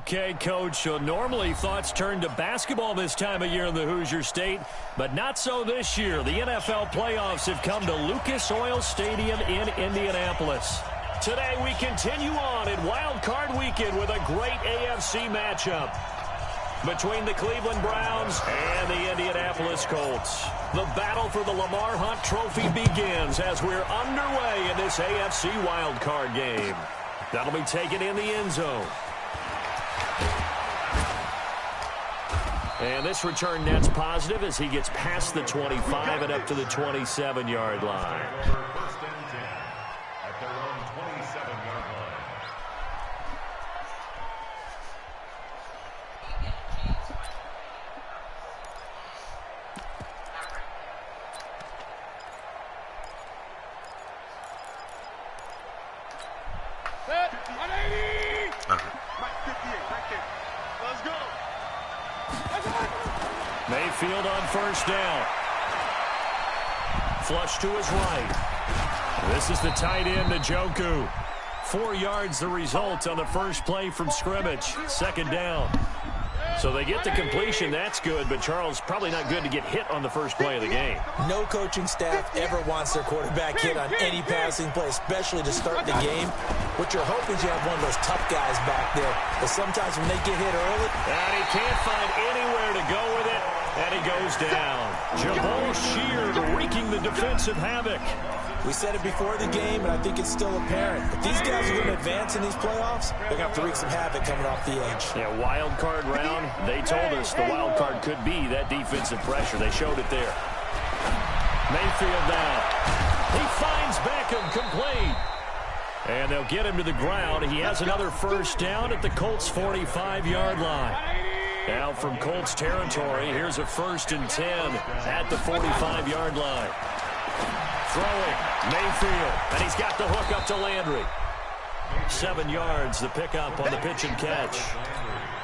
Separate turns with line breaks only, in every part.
Okay, Coach, so normally thoughts turn to basketball this time of year in the Hoosier State, but not so this year. The NFL playoffs have come to Lucas Oil Stadium in Indianapolis. Today we continue on in Wild Card Weekend with a great AFC matchup between the Cleveland Browns and the Indianapolis Colts. The battle for the Lamar Hunt Trophy begins as we're underway in this AFC Wild Card game. That'll be taken in the end zone. And this return net's positive as he gets past the 25 and up to the 27-yard line.
First and 10 at their own 27-yard line.
Set, 180! Right 58, right there. Let's go.
Mayfield on first down. Flush to his right. This is the tight end, Njoku. 4 yards the result on the first play from scrimmage. Second down. So they get the completion. That's good, but Charles, probably not good to get hit on the first play of the game.
No coaching staff ever wants their quarterback hit on any passing play, especially to start the game. What you're hoping is you have one of those tough guys back there. But sometimes when they get hit early,
and he can't find anywhere to go with it, and he goes down. Jabal Sheard wreaking the defensive havoc.
We said it before the game, and I think it's still apparent. If these guys are going to advance in these playoffs, they're going to have to wreak some havoc coming off the edge.
Yeah, wild card round. They told us the wild card could be that defensive pressure. They showed it there. Mayfield now. He finds Beckham complete. And they'll get him to the ground. He has another first down at the Colts' 45-yard line. Now from Colts territory, here's a 1st and 10 at the 45-yard line. Throwing, Mayfield, and he's got the hook up to Landry. 7 yards, the pickup on the pitch and catch.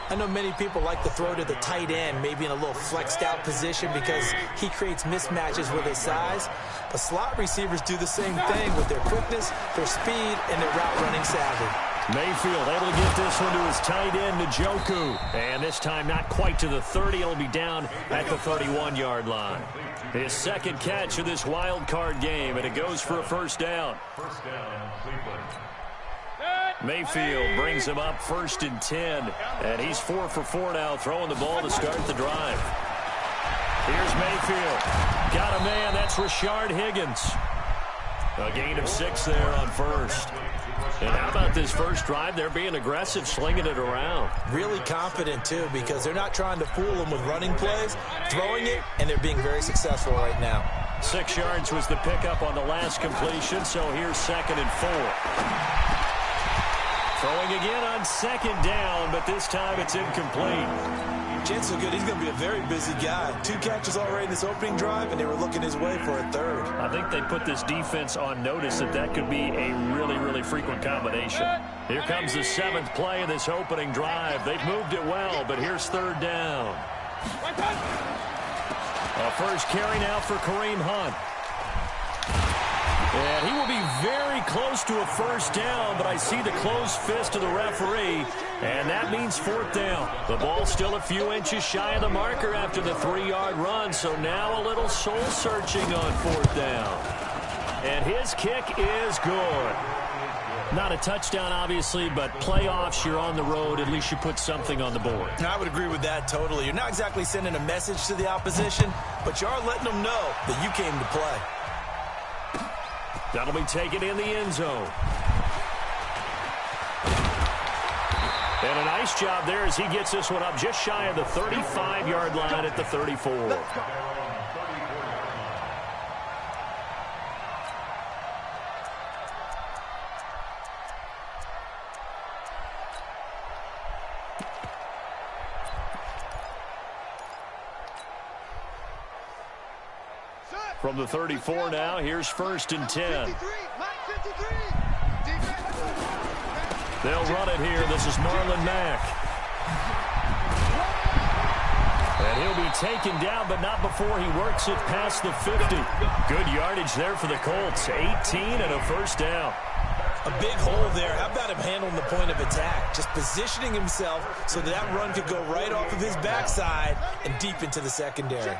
I know many people like to throw to the tight end, maybe in a little flexed out position because he creates mismatches with his size. But slot receivers do the same thing with their quickness, their speed, and their route running savvy.
Mayfield able to get this one to his tight end, Njoku. And this time not quite to the 30. It'll be down at the 31-yard line. His second catch of this wild card game, and it goes for a first down.
First down, Cleveland.
Mayfield brings him up 1st and 10. And he's 4 for 4 now, throwing the ball to start the drive. Here's Mayfield. Got a man. That's Rashard Higgins. A gain of 6 there on first. And how about this first drive? They're being aggressive, slinging it around.
Really confident, too, because they're not trying to fool them with running plays, throwing it, and they're being very successful right now.
6 yards was the pickup on the last completion, so here's 2nd and 4. Throwing again on 2nd down, but this time it's incomplete.
Chance so good, he's going to be a very busy guy. 2 catches already in this opening drive, and they were looking his way for a 3rd.
I think they put this defense on notice that could be a really, really frequent combination. Here comes the 7th play of this opening drive. They've moved it well, but here's 3rd down. A first carry now for Kareem Hunt. And he will be very close to a first down, but I see the closed fist of the referee, and that means 4th down. The ball's still a few inches shy of the marker after the 3-yard run, so now a little soul-searching on 4th down. And his kick is good. Not a touchdown, obviously, but playoffs, you're on the road. At least you put something on the board.
I would agree with that totally. You're not exactly sending a message to the opposition, but you are letting them know that you came to play.
That'll be taken in the end zone. And a nice job there as he gets this one up just shy of the 35-yard line at the 34. From the 34 now, here's 1st and 10. They'll run it here. This is Marlon Mack. And he'll be taken down, but not before he works it past the 50. Good yardage there for the Colts. 18 and a first down.
A big hole there. How about him handling the point of attack? Just positioning himself so that run could go right off of his backside and deep into the secondary.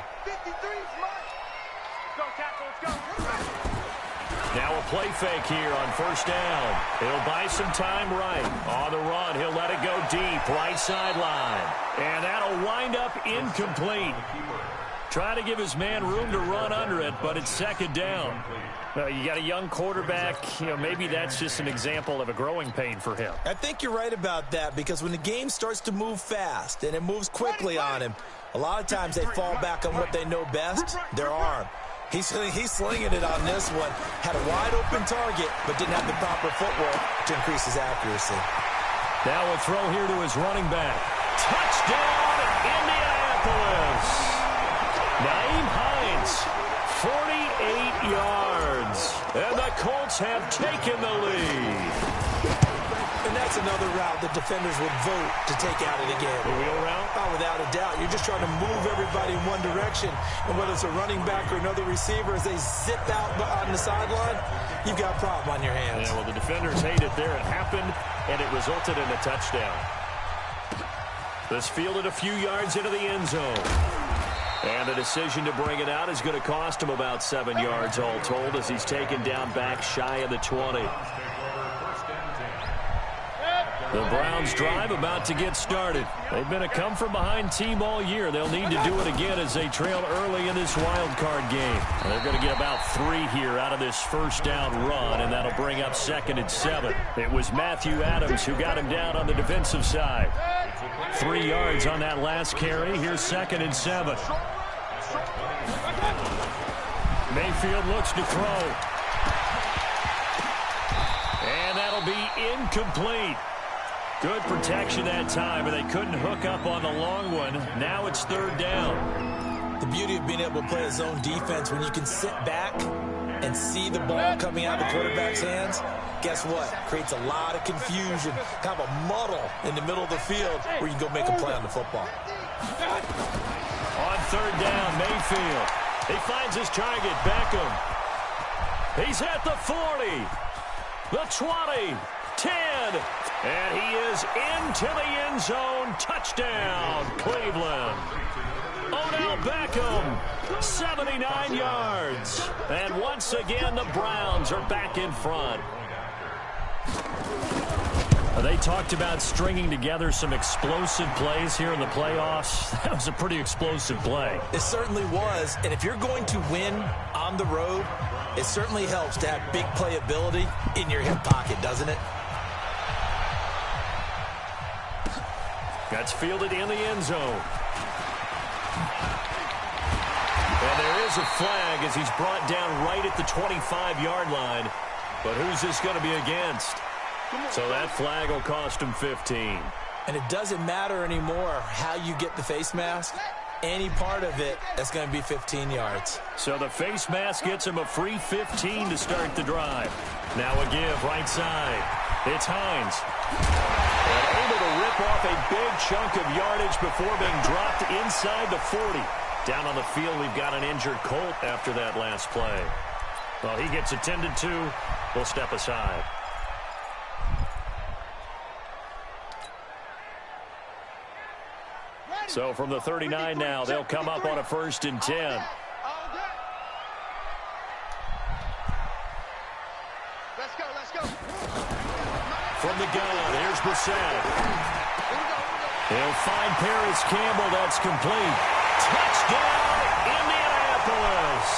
Now a play fake here on first down. He'll buy some time right. On the run, he'll let it go deep, right sideline. And that'll wind up incomplete. Try to give his man room to run under it, but it's second down. You got a young quarterback. Maybe that's just an example of a growing pain for him.
I think you're right about that, because when the game starts to move fast and it moves quickly on him, a lot of times they fall back on what they know best, their arm. He's slinging it on this one. Had a wide-open target, but didn't have the proper footwork to increase his accuracy.
Now a throw here to his running back. Touchdown, Indianapolis! Naeem Hines, 48 yards. And the Colts have taken the lead.
And that's another route that defenders would vote to take out of the game.
The wheel route?
Oh, without a doubt. You're just trying to move everybody in one direction. And whether it's a running back or another receiver, as they zip out on the sideline, you've got a problem on your hands.
Yeah, well, the defenders hate it there. It happened, and it resulted in a touchdown. This fielded a few yards into the end zone. And the decision to bring it out is going to cost him about 7 yards all told, as he's taken down back shy of the 20. The Browns drive about to get started. They've been a come-from-behind team all year. They'll need to do it again as they trail early in this wild card game. They're going to get about 3 here out of this first down run, and that'll bring up 2nd and 7. It was Matthew Adams who got him down on the defensive side. 3 yards on that last carry. Here's 2nd and 7. Mayfield looks to throw. And that'll be incomplete. Good protection that time, but they couldn't hook up on the long one. Now it's 3rd down.
The beauty of being able to play a zone defense, when you can sit back and see the ball coming out of the quarterback's hands, guess what? Creates a lot of confusion, kind of a muddle in the middle of the field where you can go make a play on the football.
On 3rd down, Mayfield. He finds his target, Beckham. He's at the 40, the 20, 10, and he is into the end zone. Touchdown, Cleveland. Odell Beckham, 79 yards. And once again, the Browns are back in front. They talked about stringing together some explosive plays here in the playoffs. That was a pretty explosive play.
It certainly was. And if you're going to win on the road, it certainly helps to have big playability in your hip pocket, doesn't it?
That's fielded in the end zone. And there is a flag as he's brought down right at the 25-yard line. But who's this going to be against? So that flag will cost him 15.
And it doesn't matter anymore how you get the face mask. Any part of it, that's going to be 15 yards.
So the face mask gets him a free 15 to start the drive. Now a give right side. It's Hines. And able to rip off a big chunk of yardage before being dropped inside the 40. Down on the field, we've got an injured Colt after that last play. Well, he gets attended to. We'll step aside. So from the 39 now, they'll come up on a 1st and 10.
Let's go.
From the gun, here's Brissett. He'll find Paris Campbell. That's complete. Touchdown, Indianapolis.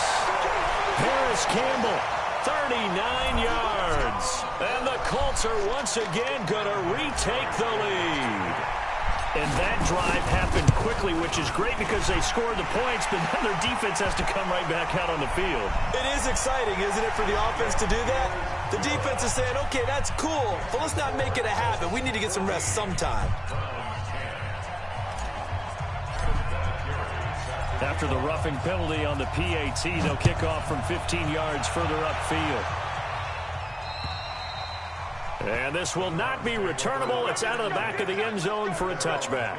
Paris Campbell, 39 yards. And the Colts are once again going to retake the lead. And that drive happened quickly, which is great because they scored the points, but then their defense has to come right back out on the field.
It is exciting, isn't it, for the offense to do that? The defense is saying, okay, that's cool, but let's not make it a habit. We need to get some rest sometime.
After the roughing penalty on the PAT, they'll kick off from 15 yards further upfield. And this will not be returnable. It's out of the back of the end zone for a touchback.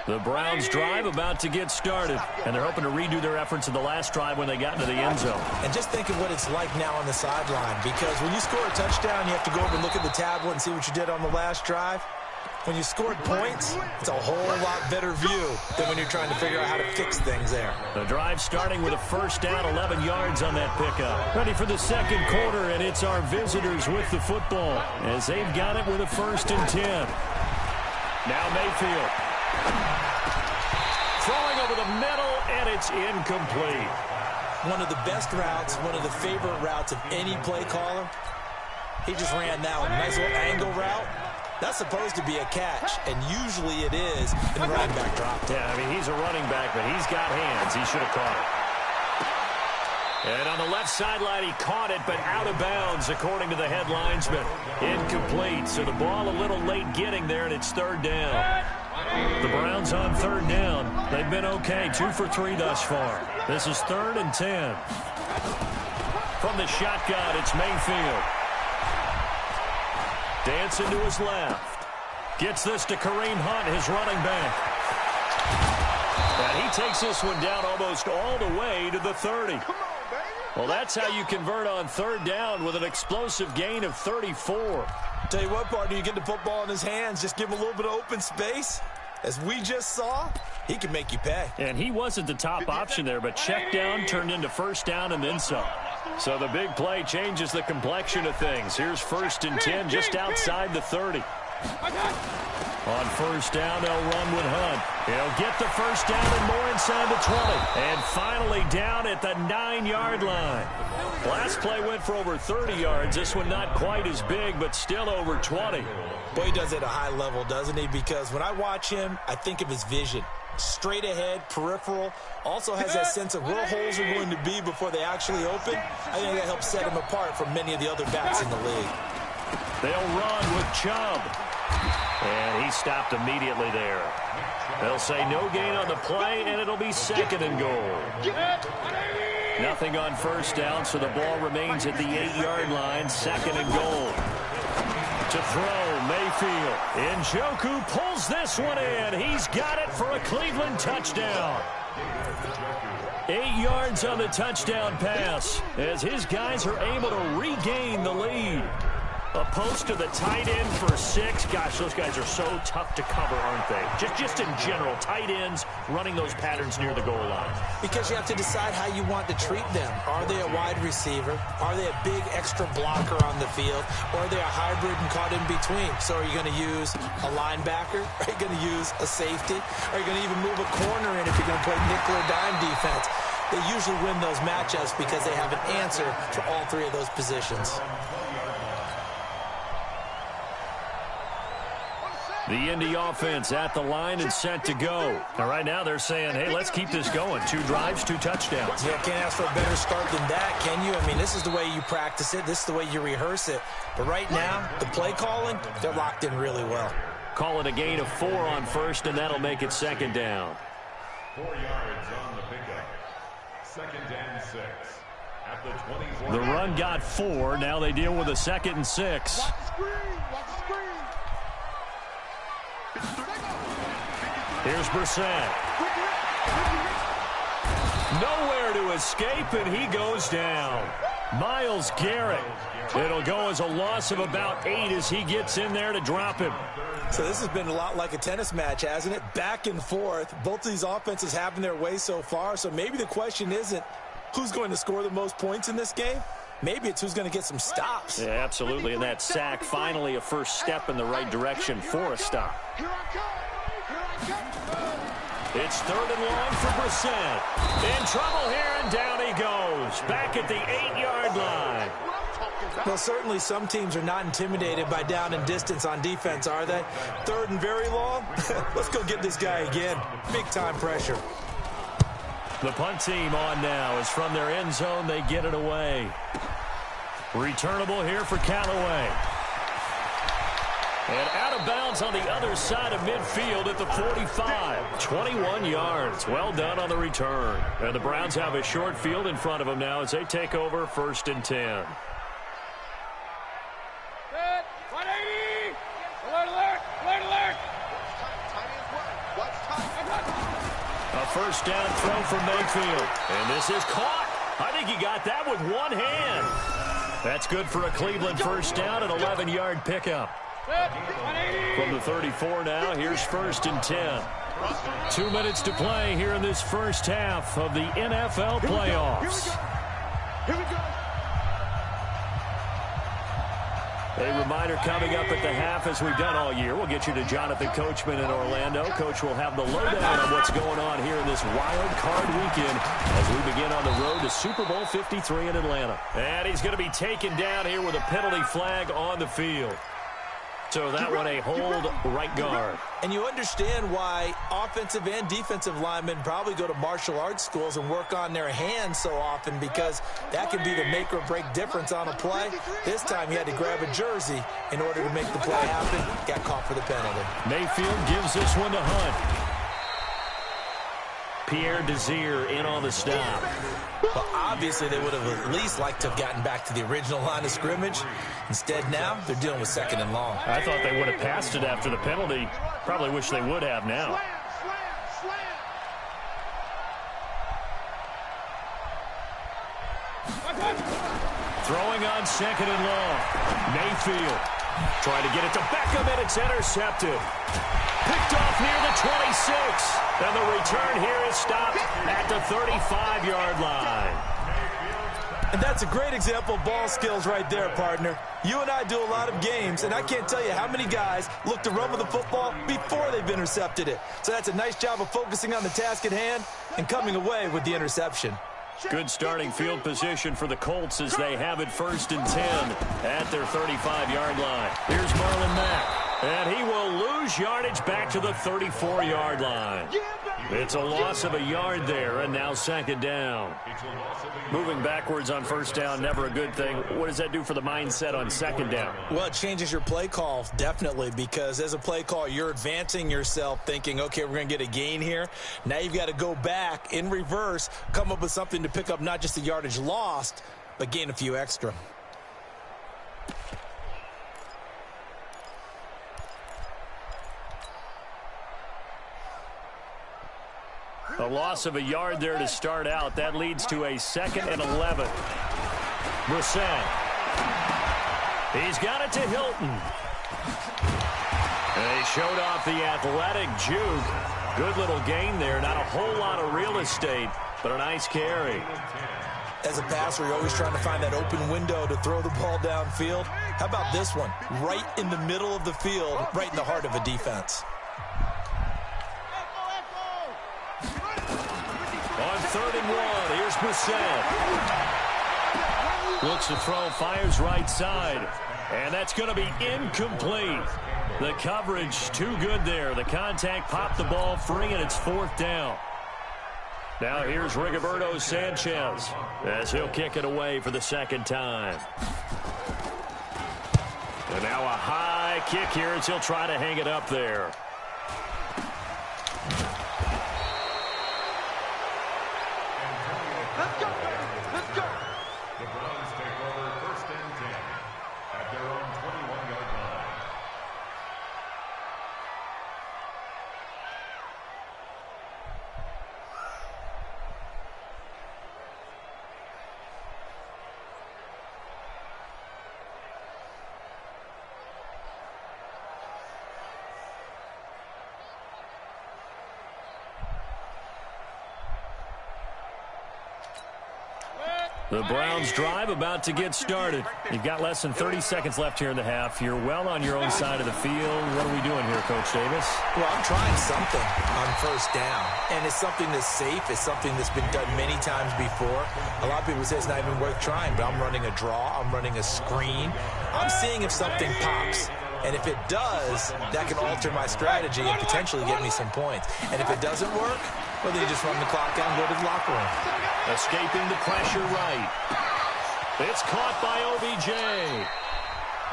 The Browns drive about to get started, and they're hoping to redo their efforts in the last drive when they got into the end zone.
And just think of what it's like now on the sideline, because when you score a touchdown, you have to go over and look at the tablet and see what you did on the last drive. When you scored points, it's a whole lot better view than when you're trying to figure out how to fix things there.
The drive starting with a first down, 11 yards on that pickup. Ready for the second quarter, and it's our visitors with the football as they've got it with a 1st and 10. Now Mayfield. Throwing over the middle, and it's incomplete.
One of the best routes, one of the favorite routes of any play caller. He just ran that one. Nice little angle route. That's supposed to be a catch, and usually it is, and the running back dropped it.
Yeah, I mean, he's a running back, but he's got hands. He should have caught it. And on the left sideline, he caught it, but out of bounds, according to the head linesman. Incomplete, so the ball a little late getting there, and it's 3rd down. The Browns on 3rd down. They've been okay, 2 for 3 thus far. This is 3rd and 10. From the shotgun, it's Mayfield. Dancing to his left. Gets this to Kareem Hunt, his running back. And he takes this one down almost all the way to the 30. Well, that's how you convert on 3rd down with an explosive gain of 34.
Tell you what, partner, you get the football in his hands, just give him a little bit of open space. As we just saw, he can make you pay.
And he wasn't the top option there, but check down turned into 1st down and then some. So the big play changes the complexion of things. Here's 1st and 10 just outside the 30. On 1st down, they'll run with Hunt. He'll get the 1st down and more inside the 20. And finally down at the 9-yard line. Last play went for over 30 yards. This one not quite as big, but still over 20.
Boy, he does it at a high level, doesn't he? Because when I watch him, I think of his vision. Straight ahead, peripheral, also has that sense of where holes are going to be before they actually open. I think that helps set him apart from many of the other backs in the league.
They'll run with Chubb. And he stopped immediately there. They'll say no gain on the play, and it'll be 2nd and goal. Nothing on 1st down, so the ball remains at the 8-yard line, 2nd and goal. To throw, Mayfield. Njoku pulls this one in. He's got it for a Cleveland touchdown. 8 yards on the touchdown pass as his guys are able to regain the lead. A post to the tight end for 6. Gosh, those guys are so tough to cover, aren't they? Just in general, tight ends running those patterns near the goal line. Because you have to decide how you want to treat them. Are they a wide receiver? Are they a big extra blocker on the field? Or are they a hybrid and caught in between? So are you going to use a linebacker? Are you going to use a safety? Are you going to even move a corner in if you're going to play nickel or dime defense? They usually win those matchups because they have an answer for all 3 of those positions. The Indy offense at the line and set to go. Now, right now they're saying, hey, let's keep this going. 2 drives, 2 touchdowns. Yeah, can't ask for a better start than that, can you? I mean, this is the way you practice it. This is the way you rehearse it. But right now, the play calling, they're locked in really well. Call it a gain of 4 on 1st, and that'll make it 2nd down.
4 yards on the pickup. 2nd and 6. At the 24.
The run got 4. Now they deal with a 2nd and 6.
Watch the screen. Watch the screen.
Here's Brissett. Nowhere to escape, and he goes down. Myles Garrett. It'll go as a loss of about 8 as he gets in there to drop him. So this has been a lot like a tennis match, hasn't it? Back and forth. Both of these offenses having their way so far. So maybe the question isn't who's going to score the most points in this game. Maybe it's who's going to get some stops. Yeah, absolutely. And that sack, finally a first step in the right direction for a stop. It's 3rd and long for Brissett. In trouble here, and down he goes. Back at the 8-yard line. Well, certainly some teams are not intimidated by down and distance on defense, are they? 3rd and very long? Let's go get this guy again. Big-time pressure. The punt team on now is from their end zone. They get it away. Returnable here for Callaway. And out of bounds on the other side of midfield at the 45. 21 yards. Well done on the return. And the Browns have a short field in front of them now as they take over 1st and 10.
180. Alert, alert, alert, alert. Watch time.
first down throw from Mayfield. And this is caught. I think he got that with one hand. That's good for a Cleveland first down, an 11-yard pickup. From the 34 now, here's 1st and 10. 2 minutes to play here in this first half of the NFL playoffs.
Here we go.
A reminder coming up at the half, as we've done all year. We'll get you to Jonathan Coachman in Orlando. Coach will have the lowdown on what's going on here in this wild card weekend as we begin on the road to Super Bowl 53 in Atlanta. And he's going to be taken down here with a penalty flag on the field. So that one a hold right guard.
And you understand why offensive and defensive linemen probably go to martial arts schools and work on their hands so often, because that can be the make or break difference on a play. This time he had to grab a jersey in order to make the play happen. Got caught for the penalty.
Mayfield gives this one to Hunt. Pierre Desir in on the stop.
Well, obviously they would have at least liked to have gotten back to the original line of scrimmage. Instead now, they're dealing with 2nd and long.
I thought they would have passed it after the penalty. Probably wish they would have now. Throwing on 2nd and long. Mayfield trying to get it to Beckham, and it's intercepted. Picked off near the 26. And the return here is stopped at the 35-yard line.
And that's a great example of ball skills right there, partner. You and I do a lot of games, and I can't tell you how many guys look to run with the football before they've intercepted it. So that's a nice job of focusing on the task at hand and coming away with the interception.
Good starting field position for the Colts as they have it 1st and 10 at their 35-yard line. Here's Marlon Mack. And he will lose yardage back to the 34-yard line. It's a loss of a yard there, and now 2nd down. Moving backwards on 1st down, never a good thing. What does that do for the mindset on 2nd down?
Well, it changes your play call, definitely, because as a play call, you're advancing yourself thinking, okay, we're going to get a gain here. Now you've got to go back in reverse, come up with something to pick up not just the yardage lost, but gain a few extra.
A loss of a yard there to start out. That leads to a 2nd and 11. Brissett. He's got it to Hilton. And he showed off the athletic juke. Good little gain there. Not a whole lot of real estate, but a nice carry.
As a passer, you're always trying to find that open window to throw the ball downfield. How about this one? Right in the middle of the field, right in the heart of a defense.
On 3rd and 1, here's Brissett. Looks to throw, fires right side. And that's going to be incomplete. The coverage too good there. The contact popped the ball free, and it's 4th down. Now here's Rigoberto Sanchez as he'll kick it away for the 2nd time. And now a high kick here as he'll try to hang it up there.
Let's go, baby. Let's go.
The Browns take over 1st and 10 at their own 21-yard line.
The Browns drive about to get started. You've got less than 30 seconds left here in the half. You're well on your own side of the field. What are we doing here, Coach Davis?
Well, I'm trying something on 1st down, and it's something that's safe. It's something that's been done many times before. A lot of people say it's not even worth trying, but I'm running a draw. I'm running a screen. I'm seeing if something pops. And if it does, that can alter my strategy and potentially get me some points. And if it doesn't work, well, then you just run the clock down and go to the locker room.
Escaping the pressure right. It's caught by OBJ.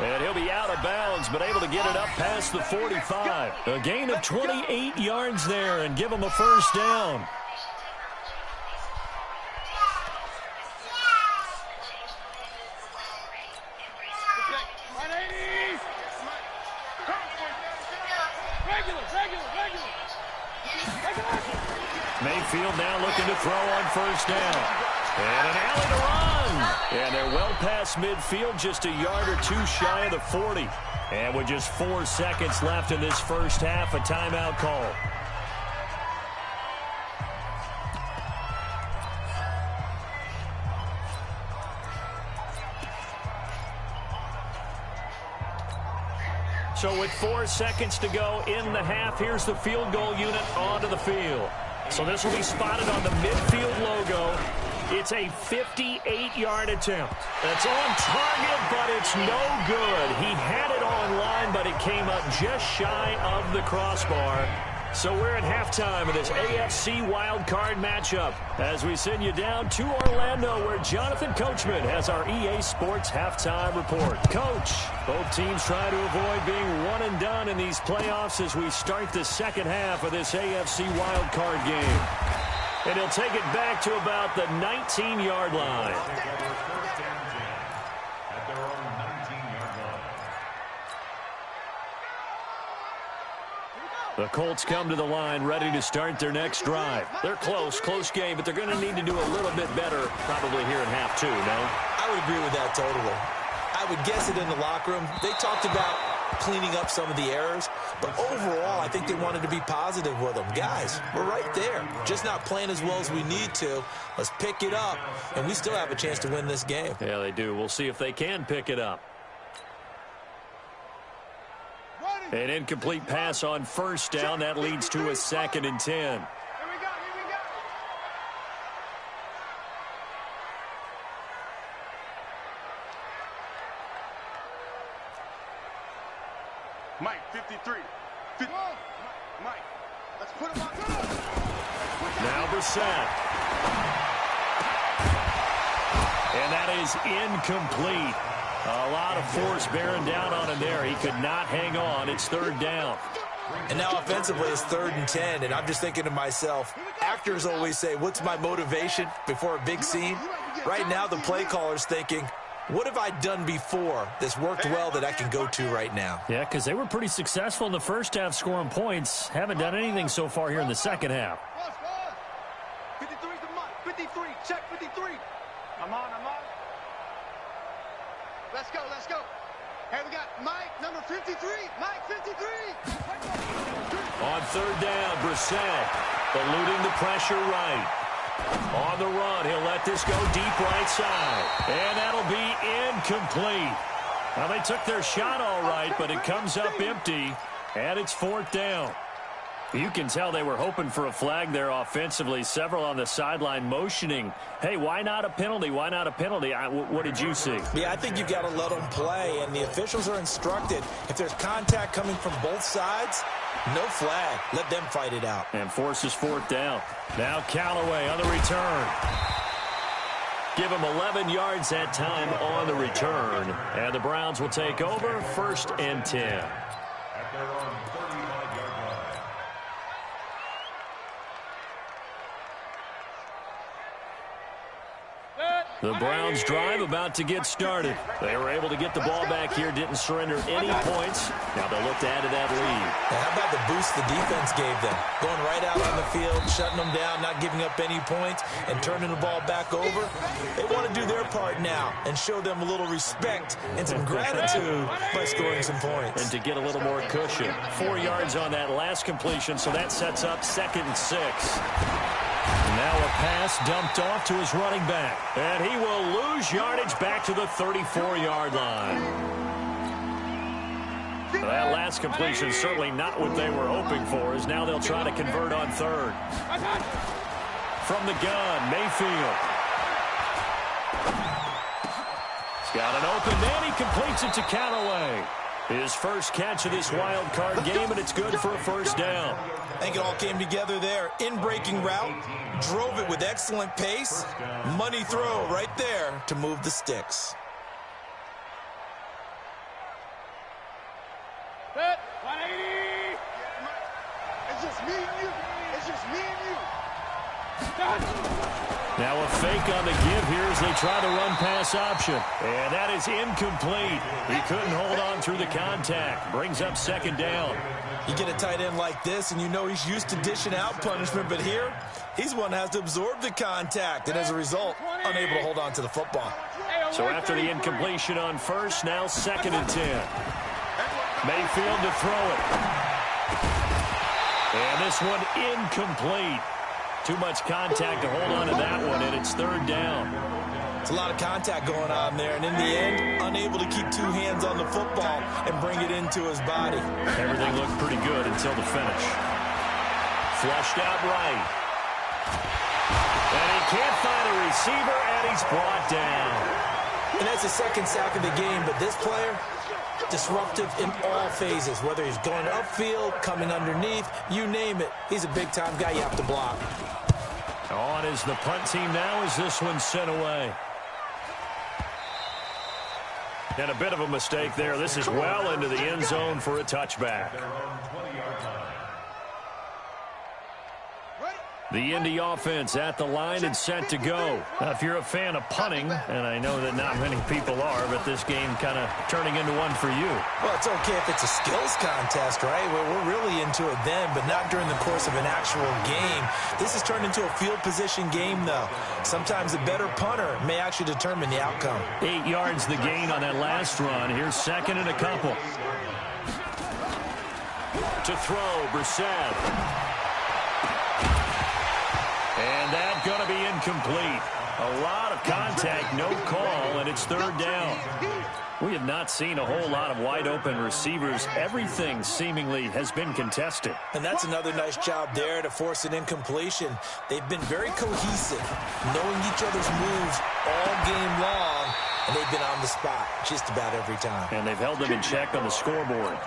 And he'll be out of bounds, but able to get it up past the 45. A gain of 28 yards there and give him a 1st down. Mayfield now looking to throw on first down. And an alley to run. And they're well past midfield, just a yard or two shy of the 40. And with just 4 seconds left in this first half, a timeout call. So with 4 seconds to go in the half, here's the field goal unit onto the field. So this will be spotted on the midfield logo. It's a 58-yard attempt. That's on target, but it's no good. He had it on line, but it came up just shy of the crossbar. So we're at halftime of this AFC wildcard matchup as we send you down to Orlando where Jonathan Coachman has our EA Sports halftime report. Coach, both teams try to avoid being one and done in these playoffs as we start the second half of this AFC wildcard game. And he'll take it back to about the 19-yard line. The Colts come to the line ready to start their next drive. They're close game, but they're going to need to do a little bit better probably here in half two, no?
I would agree with that totally. I would guess it in the locker room. They talked about cleaning up some of the errors, but overall, I think they wanted to be positive with them. Guys, we're right there. Just not playing as well as we need to. Let's pick it up, and we still have a chance to win this game.
Yeah, they do. We'll see if they can pick it up. An incomplete pass on first down. That leads to a 2nd and 10.
Here we go. Mike, 53. Mike, let's put him on.
Now Brissett. And that is incomplete. A lot of force bearing down on him there. He could not hang on. It's 3rd down.
And now offensively it's 3rd and 10, and I'm just thinking to myself, actors always say, what's my motivation before a big scene? Right now the play caller's thinking, what have I done before that's worked well that I can go to right now?
Yeah, because they were pretty successful in the first half scoring points. Haven't done anything so far here in the second half.
53 to Mike. 53. Check 53. I'm on. Let's go. Hey, we got Mike, number 53. Mike, 53.
On 3rd down, Brissett eluding the pressure right. On the run, he'll let this go deep right side. And that'll be incomplete. Now, they took their shot all right, but it comes up empty, and it's 4th down. You can tell they were hoping for a flag there offensively. Several on the sideline motioning, hey, why not a penalty? Why not a penalty? What did you see?
Yeah, I think you've got to let them play, and the officials are instructed. If there's contact coming from both sides, no flag. Let them fight it out.
And forces 4th down. Now Callaway on the return. Give him 11 yards that time on the return. And the Browns will take over 1st and 10.
At their own 35-yard line.
The Browns drive about to get started. They were able to get the ball back here, didn't surrender any points. Now they'll look to add to that lead.
Now, how about the boost the defense gave them? Going right out on the field, shutting them down, not giving up any points, and turning the ball back over. They want to do their part now and show them a little respect and some gratitude by scoring some points.
And to get a little more cushion. 4 yards on that last completion, so that sets up 2nd and 6. Now a pass dumped off to his running back. And he will lose yardage back to the 34-yard line. That last completion certainly not what they were hoping for, as now they'll try to convert on 3rd. From the gun, Mayfield. He's got an open man. He completes it to Callaway. His first catch of this wild card game, and it's good for a 1st down.
I think it all came together there. In-breaking route, drove it with excellent pace. Money throw right there to move the sticks.
180. It's just me and you.
Now a fake on the give here as they try the run-pass option. And that is incomplete. He couldn't hold on through the contact. Brings up second down.
You get a tight end like this, and you know he's used to dishing out punishment, but here, he's one that has to absorb the contact, and as a result, unable to hold on to the football.
So after the incompletion on first, now 2nd and 10. Mayfield to throw it. And this one incomplete. Too much contact to hold on to that one, and it's 3rd down.
It's a lot of contact going on there, and in the end, unable to keep 2 hands on the football and bring it into his body.
Everything looked pretty good until the finish. Flushed out right. And he can't find a receiver, and he's brought down.
And that's the 2nd sack of the game, but this player, disruptive in all phases, whether he's going upfield, coming underneath, you name it. He's a big-time guy you have to block.
On is the punt team now as this one's sent away. And a bit of a mistake there. This is well into the end zone for a touchback. The Indy offense at the line and set to go. Now, if you're a fan of punting, and I know that not many people are, but this game kind of turning into one for you.
Well, it's okay if it's a skills contest, right? We're really into it then, but not during the course of an actual game. This has turned into a field position game, though. Sometimes the better punter may actually determine the outcome.
8 yards the gain on that last run. Here's 2nd and a couple. To throw, Brissett. And that's going to be incomplete. A lot of contact, no call, and it's 3rd down. We have not seen a whole lot of wide-open receivers. Everything seemingly has been contested.
And that's another nice job there to force an incompletion. They've been very cohesive, knowing each other's moves all game long, and they've been on the spot just about every time.
And they've held them in check on the scoreboard.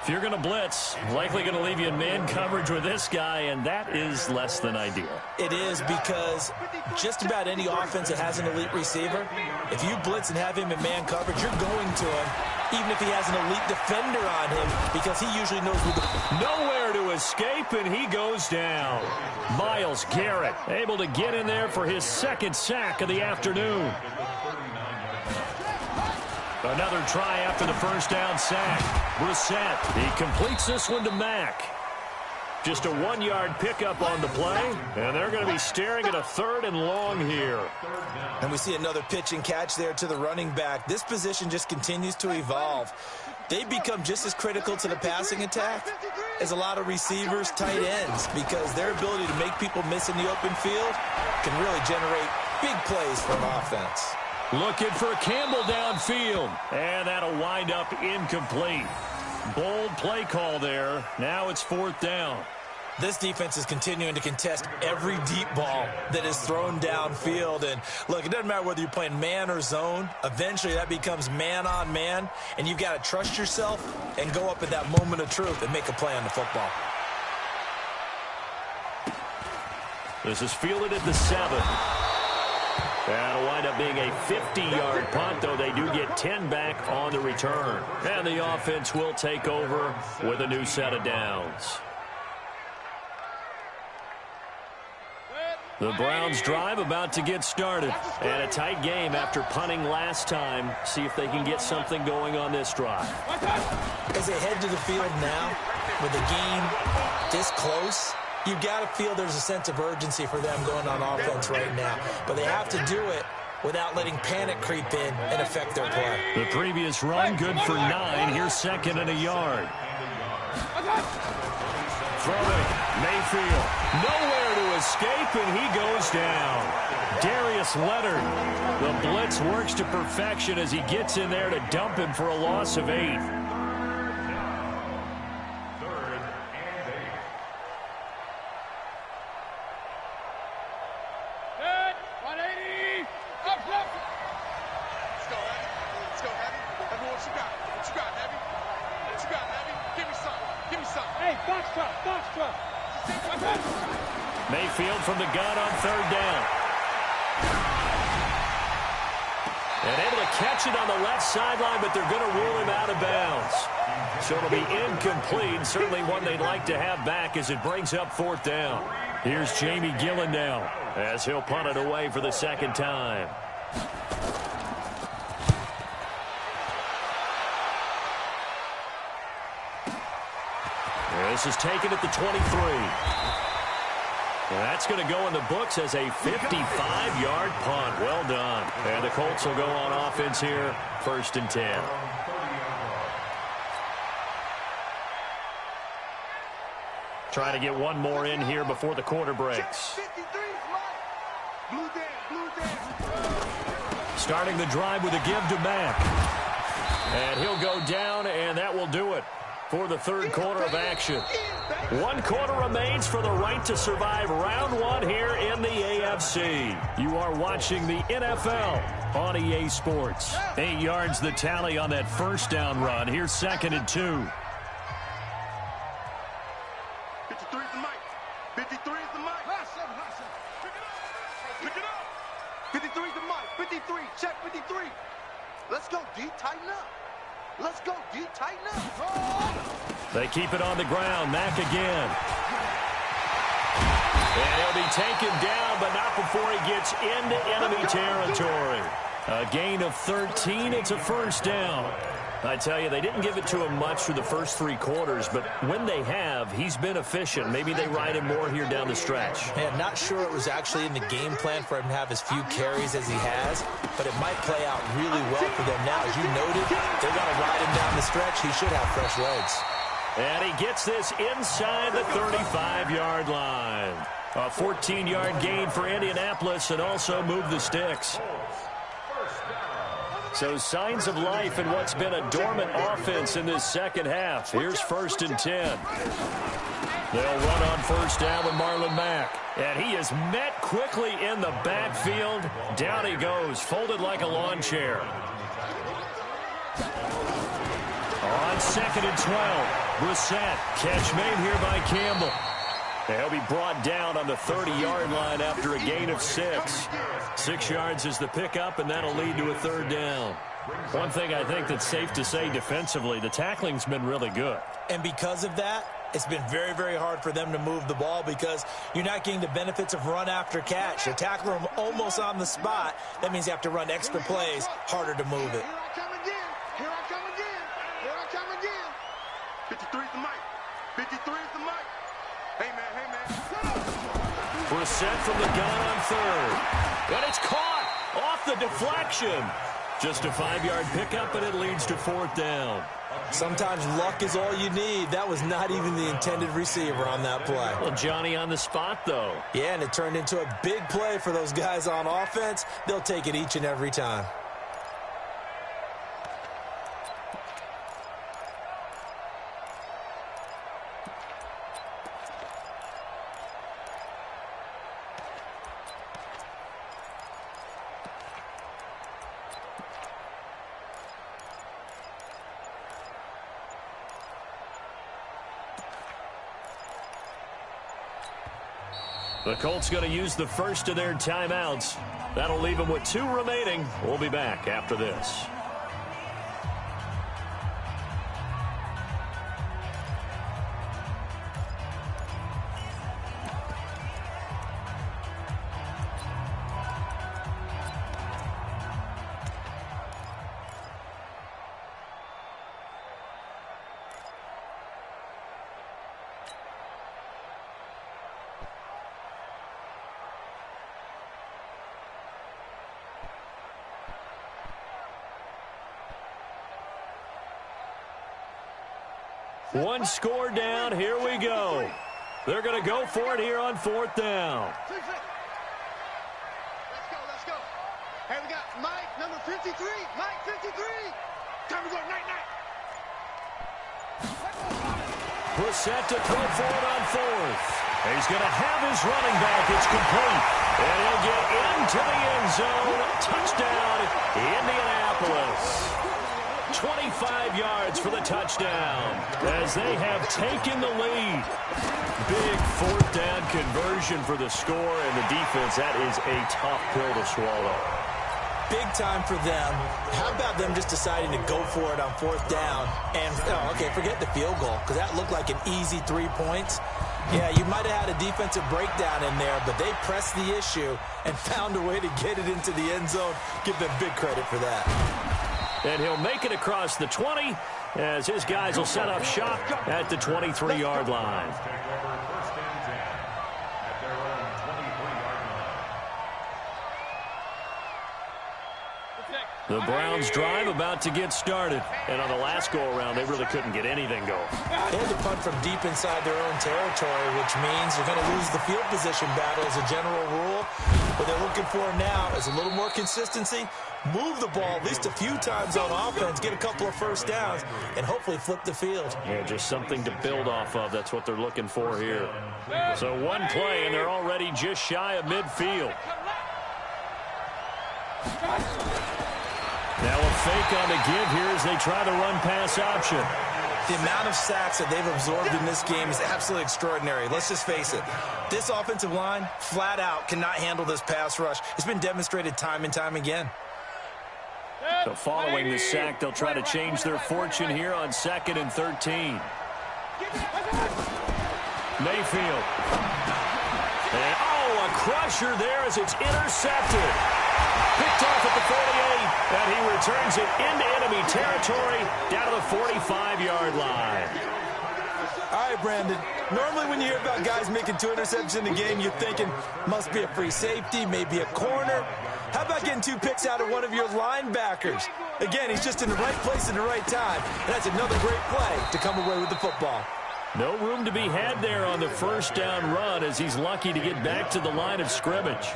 If you're going to blitz, likely going to leave you in man coverage with this guy, and that is less than ideal.
It is, because just about any offense that has an elite receiver, if you blitz and have him in man coverage, you're going to him, even if he has an elite defender on him, because he usually knows where the...
Nowhere to escape, and he goes down. Myles Garrett able to get in there for his 2nd sack of the afternoon. Another try after the 1st down sack. Brissett, he completes this one to Mack. Just a 1-yard pickup on the play, and they're going to be staring at a 3rd and long here.
And we see another pitch and catch there to the running back. This position just continues to evolve. They become just as critical to the passing attack as a lot of receivers, tight ends, because their ability to make people miss in the open field can really generate big plays for an offense.
Looking for Campbell downfield, and that'll wind up incomplete. Bold play call there. Now it's 4th down.
This defense is continuing to contest every deep ball that is thrown downfield. And look, it doesn't matter whether you're playing man or zone. Eventually that becomes man on man, and you've got to trust yourself and go up at that moment of truth and make a play on the football.
This is fielded at the 7. That'll wind up being a 50-yard punt, though they do get 10 back on the return. And the offense will take over with a new set of downs. The Browns drive about to get started. And a tight game after punting last time. See if they can get something going on this drive.
As they head to the field now, with the game this close, you've got to feel there's a sense of urgency for them going on offense right now. But they have to do it without letting panic creep in and affect their play.
The previous run good for 9. Here's 2nd and a yard. Throwing, Mayfield. Nowhere to escape, and he goes down. Darius Leonard. The blitz works to perfection as he gets in there to dump him for a loss of 8. Mayfield from the gun on 3rd down. And able to catch it on the left sideline, but they're going to rule him out of bounds. So it'll be incomplete. Certainly one they'd like to have back as it brings up 4th down. Here's Jamie Gillen now as he'll punt it away for the 2nd time. This is taken at the 23. And that's going to go in the books as a 55-yard punt. Well done. And the Colts will go on offense here, 1st and 10. Trying to get one more in here before the quarter breaks. Starting the drive with a give to Mack. And he'll go down, and that will do it for the 3rd quarter of action. 1 quarter remains for the right to survive round 1 here in the AFC. You are watching the NFL on EA Sports. 8 yards the tally on that 1st down run. Here's 2nd and 2.
53 is the mic. 53 is the mic. Pick it up. 53 is the mic. 53. Check 53. Let's go, D. Tighten up. Let's go, D. Tighten up.
They keep it on the ground. Mack again. And he'll be taken down, but not before he gets into enemy territory. A gain of 13. It's a 1st down. I tell you, they didn't give it to him much through the first 3 quarters, but when they have, he's been efficient. Maybe they ride him more here down the stretch.
Yeah, not sure it was actually in the game plan for him to have as few carries as he has, but it might play out really well for them now. As you noted, they're going to ride him down the stretch. He should have fresh legs.
And he gets this inside the 35-yard line. A 14-yard gain for Indianapolis and also move the sticks. So signs of life in what's been a dormant offense in this 2nd half. Here's 1st and 10. They'll run on 1st down with Marlon Mack. And he is met quickly in the backfield. Down he goes, folded like a lawn chair. On 2nd and 12, Brissett. Catch made here by Campbell. He'll be brought down on the 30-yard line after a gain of 6. 6 yards is the pickup, and that'll lead to a 3rd down. One thing I think that's safe to say defensively, the tackling's been really good.
And because of that, it's been very, very hard for them to move the ball because you're not getting the benefits of run after catch. You're tackling them almost on the spot. That means you have to run extra plays, harder to move it.
Here I come again. Here I come again. Here I come again. 53 is the mic. 53 is the mic. Hey, man. Hey, man.
Brissett from the gun on 3rd. And it's caught off the deflection. Just a 5-yard pickup, and it leads to 4th down.
Sometimes luck is all you need. That was not even the intended receiver on that play.
Well, Johnny on the spot, though.
Yeah, and it turned into a big play for those guys on offense. They'll take it each and every time.
The Colts going to use the first of their timeouts. That'll leave them with 2 remaining. We'll be back after this. One score down. Here we go. They're going to go for it here on 4th down.
Let's go. Hey, we got Mike, number 53. Mike, 53. Time to go, night.
Brissett to throw for it on 4th. He's going to have his running back. It's complete. And he'll get into the end zone. Touchdown, Indianapolis. 25 yards for the touchdown as they have taken the lead. Big 4th down conversion for the score, and the defense, that is a tough pill to swallow.
big time for them. How about them just deciding to go for it on 4th down? And, okay, forget the field goal, because that looked like an easy 3 points. Yeah, you might have had a defensive breakdown in there, but they pressed the issue and found a way to get it into the end zone. Give them big credit for that.
And he'll make it across the 20 as his guys will set up shop at the 23-yard line. The Browns drive about to get started. And on the last go-around, they really couldn't get anything going.
They had to punt from deep inside their own territory, which means you're going to lose the field position battle as a general rule. What they're looking for now is a little more consistency, move the ball at least a few times on offense, get a couple of first downs, and hopefully flip the field.
Yeah, just something to build off of. That's what they're looking for here. So one play, and they're already just shy of midfield. Now a fake on the give here as they try the run-pass option.
The amount of sacks that they've absorbed in this game is absolutely extraordinary. Let's just face it. This offensive line, flat out, cannot handle this pass rush. It's been demonstrated time and time again.
So following the sack, they'll try to change their fortune here on 2nd and 13. Mayfield. And, a crusher there as it's intercepted. Picked off at the 48, and he returns it into enemy territory down to the 45-yard line.
All right, Brandon. Normally when you hear about guys making 2 interceptions in a game, you're thinking must be a free safety, maybe a corner. How about getting 2 picks out of one of your linebackers? Again, he's just in the right place at the right time, and that's another great play to come away with the football.
No room to be had there on the first down run as he's lucky to get back to the line of scrimmage.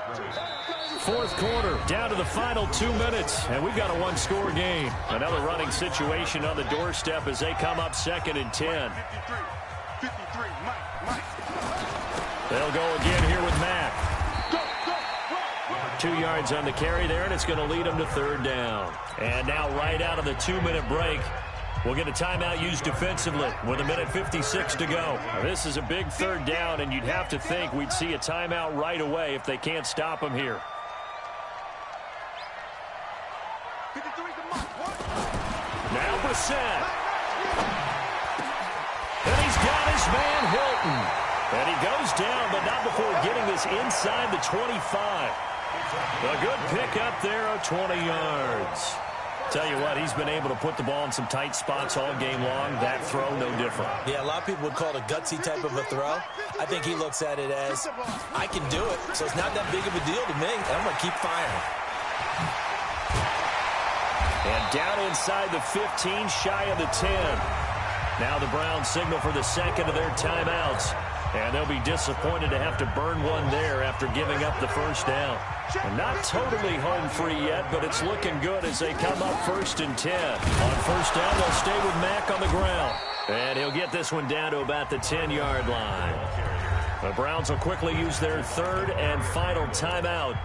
4th quarter, down to the final 2 minutes, and we've got a 1-score game. Another running situation on the doorstep as they come up 2nd and 10. They'll go again here with Mack. 2 yards on the carry there, and it's going to lead them to 3rd down. And now right out of the 2-minute break, we'll get a timeout used defensively with 1:56 to go. This is a big 3rd down, and you'd have to think we'd see a timeout right away if they can't stop him here. Now Brissett. And he's got his man Hilton. And he goes down, but not before getting this inside the 25. A good pickup there of 20 yards. Tell you what, he's been able to put the ball in some tight spots all game long. That throw, no different.
Yeah, a lot of people would call it a gutsy type of a throw. I think he looks at it as, I can do it, so it's not that big of a deal to me, and I'm going to keep firing.
And down inside the 15, shy of the 10. Now the Browns signal for the 2nd of their timeouts. And they'll be disappointed to have to burn one there after giving up the first down. And not totally home free yet, but it's looking good as they come up 1st and 10. On first down, they'll stay with Mack on the ground. And he'll get this one down to about the 10-yard line. The Browns will quickly use their 3rd and final timeout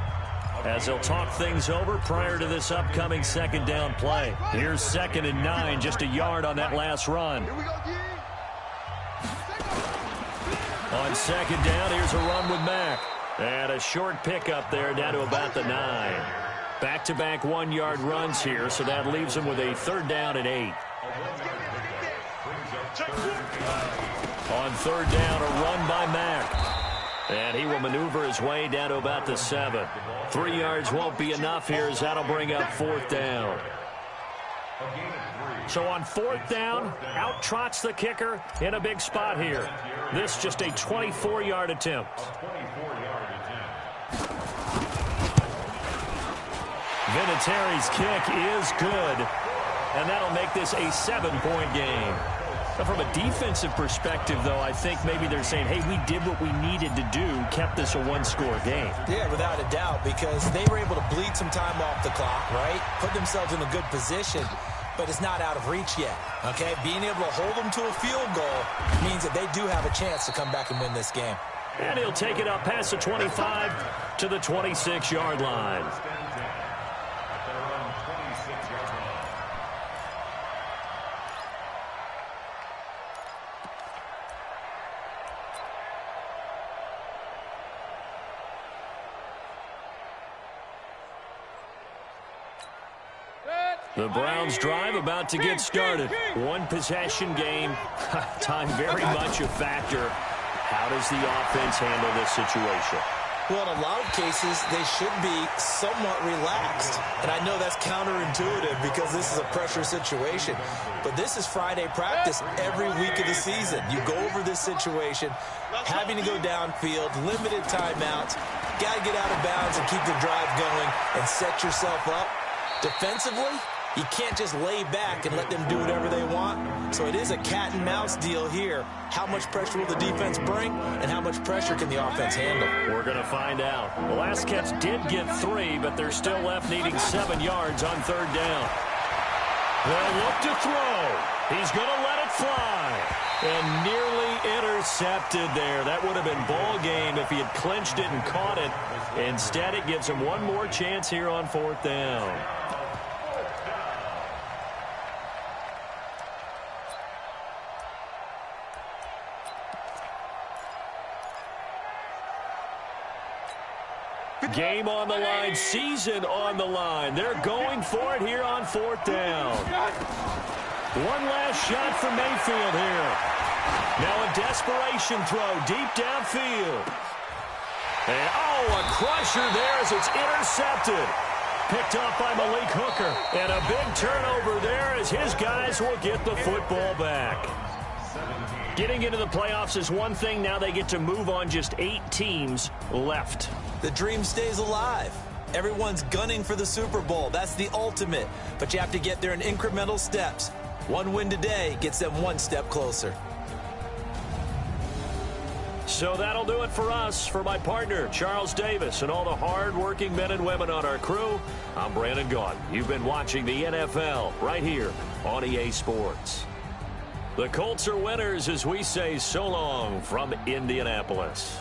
as they'll talk things over prior to this upcoming 2nd down play. Here's 2nd and 9, just a yard on that last run. On 2nd down, here's a run with Mack. And a short pickup there down to about the 9. Back-to-back 1-yard runs here, so that leaves him with a 3rd down and 8. On 3rd down, a run by Mack. And he will maneuver his way down to about the 7. 3 yards won't be enough here as that'll bring up 4th down. So on 4th down, out trots the kicker in a big spot here. This just a 24-yard attempt. Vinatieri's kick is good, and that'll make this a 7-point game. Now, from a defensive perspective, though, I think maybe they're saying, hey, we did what we needed to do, kept this a 1-score game.
Yeah, without a doubt, because they were able to bleed some time off the clock, right? Put themselves in a good position, but it's not out of reach yet, okay? Being able to hold them to a field goal means that they do have a chance to come back and win this game.
And he'll take it up past the 25 to the 26-yard line. The Browns drive about to get started. One possession game. Time very much a factor. How does the offense handle this situation?
Well, in a lot of cases, they should be somewhat relaxed. And I know that's counterintuitive because this is a pressure situation. But this is Friday practice every week of the season. You go over this situation, having to go downfield, limited timeouts, got to get out of bounds and keep the drive going and set yourself up. Defensively, you can't just lay back and let them do whatever they want. So it is a cat and mouse deal here. How much pressure will the defense bring, and how much pressure can the offense handle?
We're going to find out. The last catch did get 3, but they're still left needing 7 yards on 3rd down. They'll look to throw. He's going to let it fly. And nearly intercepted there. That would have been ball game if he had clinched it and caught it. Instead, it gives him one more chance here on 4th down. Game on the line, season on the line. They're going for it here on 4th down. One last shot for Mayfield here. Now a desperation throw deep downfield. And a crusher there as it's intercepted. Picked up by Malik Hooker. And a big turnover there as his guys will get the football back. Getting into the playoffs is one thing. Now they get to move on. Just 8 teams left.
The dream stays alive. Everyone's gunning for the Super Bowl. That's the ultimate. But you have to get there in incremental steps. One win today gets them one step closer.
So that'll do it for us. For my partner, Charles Davis, and all the hard-working men and women on our crew, I'm Brandon Gaudin. You've been watching the NFL right here on EA Sports. The Colts are winners as we say so long from Indianapolis.